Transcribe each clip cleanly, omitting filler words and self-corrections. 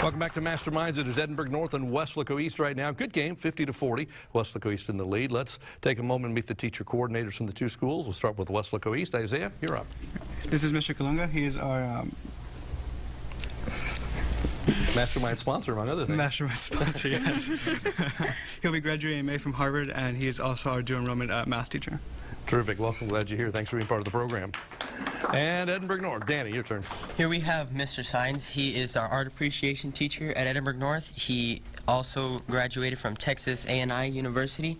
Welcome back to Masterminds. It is Edinburg North and Weslaco East right now. Good game, 50-40. Weslaco East in the lead. Let's take a moment and meet the teacher coordinators from the two schools. We'll start with Weslaco East. Isaiah, you're up. This is Mr. Kalunga. He is our Mastermind sponsor, among other things. Mastermind sponsor, yes. He'll be graduating in May from Harvard, and he is also our dual enrollment math teacher. Terrific. Welcome. Glad you're here. Thanks for being part of the program. And Edinburgh North. Danny, your turn. Here we have Mr. Sines. He is our art appreciation teacher at Edinburgh North. He also graduated from Texas A&I University,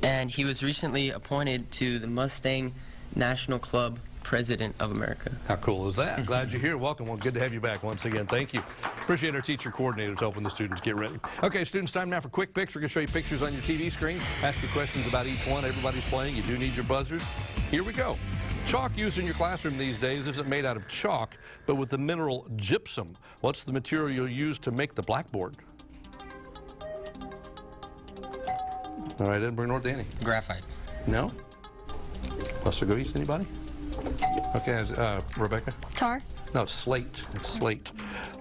and he was recently appointed to the Mustang National Club President of America. How cool is that? Glad you're here. Welcome. Well, good to have you back once again. Thank you. Appreciate our teacher coordinators helping the students get ready. Okay, students, time now for quick picks. We're going to show you pictures on your TV screen. Ask you questions about each one. Everybody's playing. You do need your buzzers. Here we go. Chalk used in your classroom these days isn't made out of chalk, but with the mineral gypsum. What's the material you'll use to make the blackboard? All right, Edinburgh North, Danny. Graphite. No? Weslaco East, anybody? Okay, Rebecca? Tar? No, it's slate. It's slate.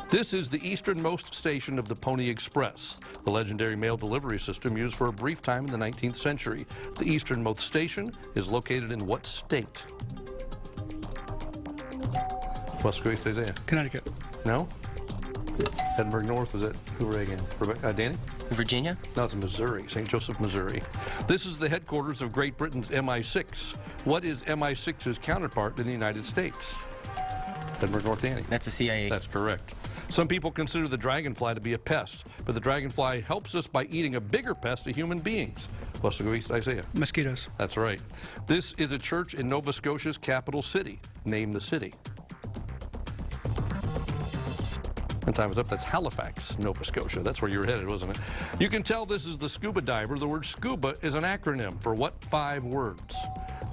This is the easternmost station of the Pony Express, the legendary mail delivery system used for a brief time in the 19th century. The easternmost station is located in what state? Weslaco East, Isaiah. Connecticut. No? Edinburgh North, was it? Who were they again? Rebecca, Danny? Virginia? No, it's Missouri, St. Joseph, Missouri. This is the headquarters of Great Britain's MI6. What is MI6's counterpart in the United States? Edinburgh North, Danny. That's the CIA. That's correct. Some people consider the dragonfly to be a pest, but the dragonfly helps us by eating a bigger pest of human beings. Weslaco East, Isaiah. Mosquitoes. That's right. This is a church in Nova Scotia's capital city. Name the city. And time is up. That's Halifax, Nova Scotia. That's where you were headed, wasn't it? You can tell this is the scuba diver. The word scuba is an acronym for what 5 words?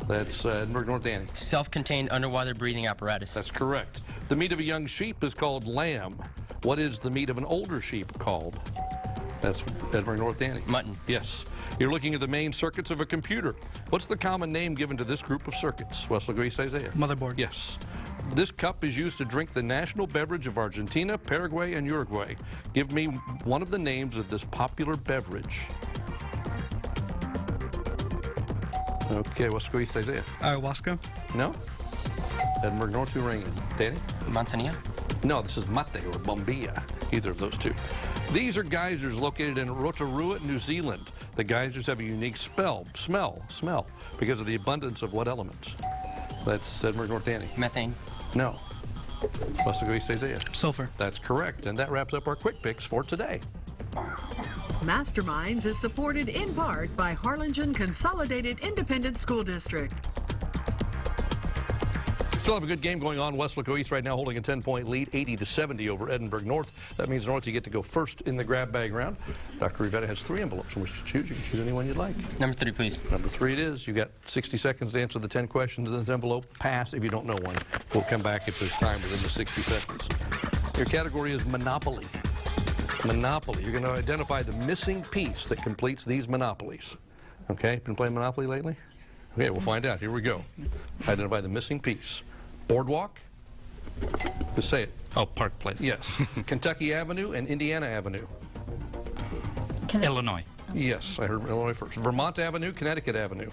That's Edinburgh North, Danny. Self-contained underwater breathing apparatus. That's correct. The meat of a young sheep is called lamb. What is the meat of an older sheep called? That's Edinburgh North, Danny. Mutton. Yes. You're looking at the main circuits of a computer. What's the common name given to this group of circuits? Weslaco East, Isaiah. Motherboard. Yes. This cup is used to drink the national beverage of Argentina, Paraguay, and Uruguay. Give me one of the names of this popular beverage. Okay, Weslaco East, Isaiah. Ayahuasca. No? Edinburgh North, who rang in? Danny? Manzanilla? No, this is mate or bombilla, either of those two. These are geysers located in Rotorua, New Zealand. The geysers have a unique smell, because of the abundance of what element? That's Edinburgh North, Danny. Methane? No. Weslaco East, Isaiah. Sulfur. That's correct, and that wraps up our quick picks for today. Masterminds is supported in part by Harlingen Consolidated Independent School District. Still have a good game going on. Weslaco East right now holding a 10-point lead, 80-70 over Edinburgh North. That means North, you get to go first in the grab bag round. Dr. Rivetta has 3 envelopes from which to choose. You can choose any one you'd like. Number 3, please. Number 3 it is. You got 60 seconds to answer the 10 questions in this envelope. Pass if you don't know one. We'll come back if there's time within the 60 seconds. Your category is Monopoly. Monopoly. You're going to identify the missing piece that completes these monopolies. Okay? Been playing Monopoly lately? Okay, we'll find out. Here we go. Identify the missing piece. Boardwalk? Just say it. Oh, Park Place. Yes. Kentucky Avenue and Indiana Avenue. Illinois. Yes, I heard Illinois first. Vermont Avenue, Connecticut Avenue.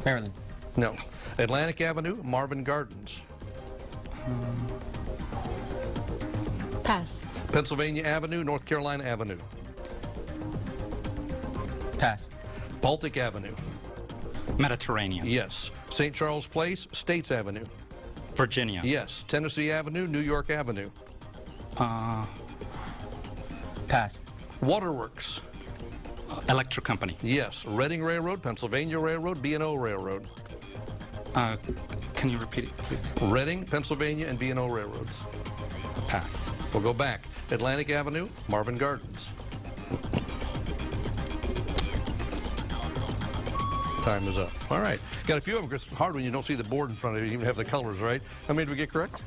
Maryland? No. Atlantic Avenue, Marvin Gardens. Pass. Pennsylvania Avenue, North Carolina Avenue. Pass. Baltic Avenue. Mediterranean. Yes. St. Charles Place, States Avenue. Virginia. Yes. Tennessee Avenue, New York Avenue. Pass. Waterworks. Electric Company. Yes. Reading Railroad, Pennsylvania Railroad, B&O Railroad. Can you repeat it, please? Reading, Pennsylvania, and B&O Railroads. Pass. We'll go back. Atlantic Avenue, Marvin Gardens. Time is up. All right. Got a few of them. It's hard when you don't see the board in front of you. You even have the colors, right? How many did we get correct?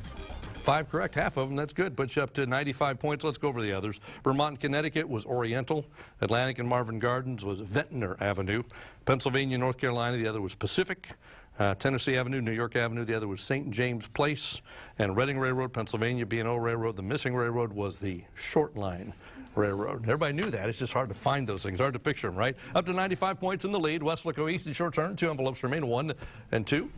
5 correct. Half of them. That's good. Puts you up to 95 points. Let's go over the others. Vermont and Connecticut was Oriental. Atlantic and Marvin Gardens was Ventnor Avenue. Pennsylvania, North Carolina, the other was Pacific. Tennessee Avenue, New York Avenue. The other was St. James Place and Reading Railroad, Pennsylvania, B&O Railroad. The missing railroad was the Short Line Railroad. Everybody knew that. It's just hard to find those things. Hard to picture them, right? Up to 95 points in the lead. Weslaco East, it's your turn. 2 envelopes remain, 1 and 2.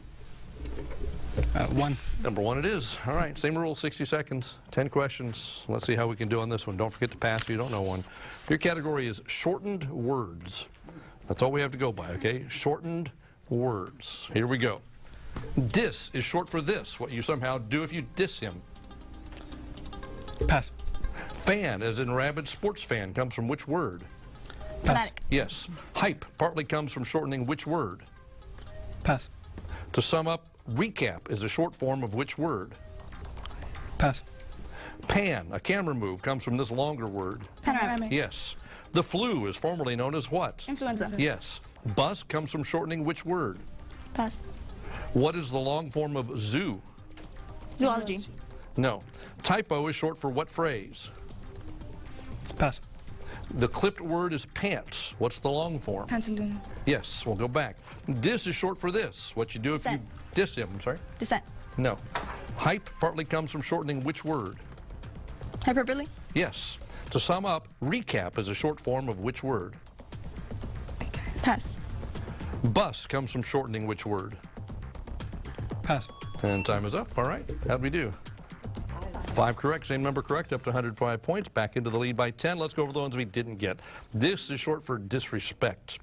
1. Number 1 it is. All right, same rule, 60 seconds, 10 questions. Let's see how we can do on this one. Don't forget to pass if you don't know one. Your category is shortened words. That's all we have to go by, okay? Shortened words. Here we go. Diss is short for this, what you somehow do if you diss him. Pass. Fan, as in rabid sports fan, comes from which word? Fanatic. Yes. Hype partly comes from shortening which word? Pass. To sum up, recap is a short form of which word? Pass. Pan, a camera move, comes from this longer word. Panoramic. Yes. The flu is formerly known as what? Influenza. Yes. Bus comes from shortening which word? Pass. What is the long form of zoo? Zoology. No. Typo is short for what phrase? Pass. The clipped word is pants. What's the long form? Pantaloon. Yes, we'll go back. Diss is short for this. What you do if you Dissent. diss him, I'm sorry? Descent. No. Hype partly comes from shortening which word? Hyperbole. Yes. To sum up, recap is a short form of which word? Pass. Bus comes from shortening which word? Pass. And time is up. All right. How'd we do? 5 correct, same number correct, up to 105 points, back into the lead by 10. Let's go over the ones we didn't get. This is short for disrespect.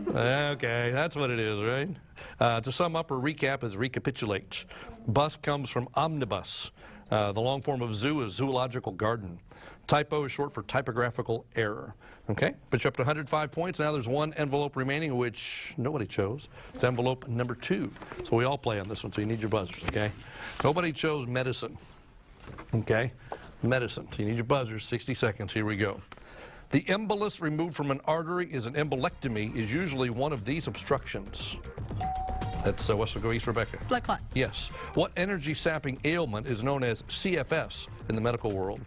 Okay, that's what it is, right? To sum up or recap is recapitulate. Bus comes from omnibus. The long form of zoo is zoological garden. Typo is short for typographical error. Okay, but you're up to 105 points. Now there's 1 envelope remaining, which nobody chose. It's envelope number 2. So we all play on this one, so you need your buzzers, okay? Nobody chose medicine. Okay, medicine. So you need your buzzers, 60 seconds. Here we go. The embolus removed from an artery is an embolectomy, is usually one of these obstructions. That's Weslaco East, Rebecca. Blood clot. Yes. What energy-sapping ailment is known as CFS in the medical world?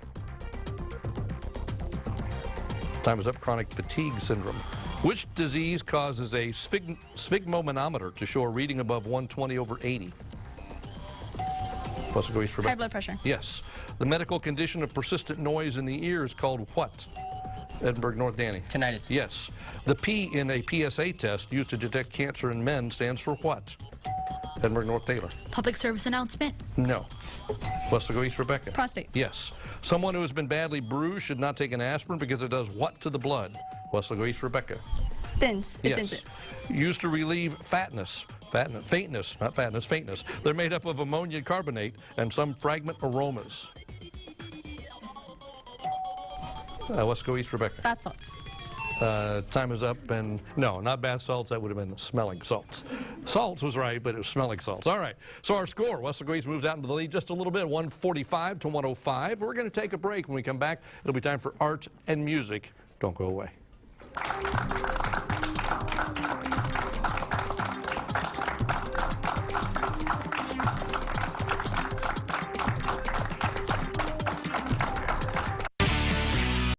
Time is up. Chronic fatigue syndrome. Which disease causes a sphygmomanometer to show a reading above 120/80? Weslaco East, Rebecca. High blood pressure. Yes. The medical condition of persistent noise in the ear is called what? Edinburg, North Danny. Tinnitus. Yes. The P in a PSA test used to detect cancer in men stands for what? Edinburg, North Taylor. Public service announcement. No. Weslaco East, Rebecca. Prostate. Yes. Someone who has been badly bruised should not take an aspirin because it does what to the blood? Weslaco East, Rebecca. Thins. It thins Yes. it. Used to relieve faintness. Not fatness, faintness. They're made up of ammonium carbonate and some fragment aromas. Let's go East, Rebecca. Bath salts. Time is up, and no, not bath salts. That would have been smelling salts. Salts was right, but it was smelling salts. All right. So our score: Weslaco East moves out into the lead just a little bit, 145 to 105. We're going to take a break. When we come back, it'll be time for art and music. Don't go away.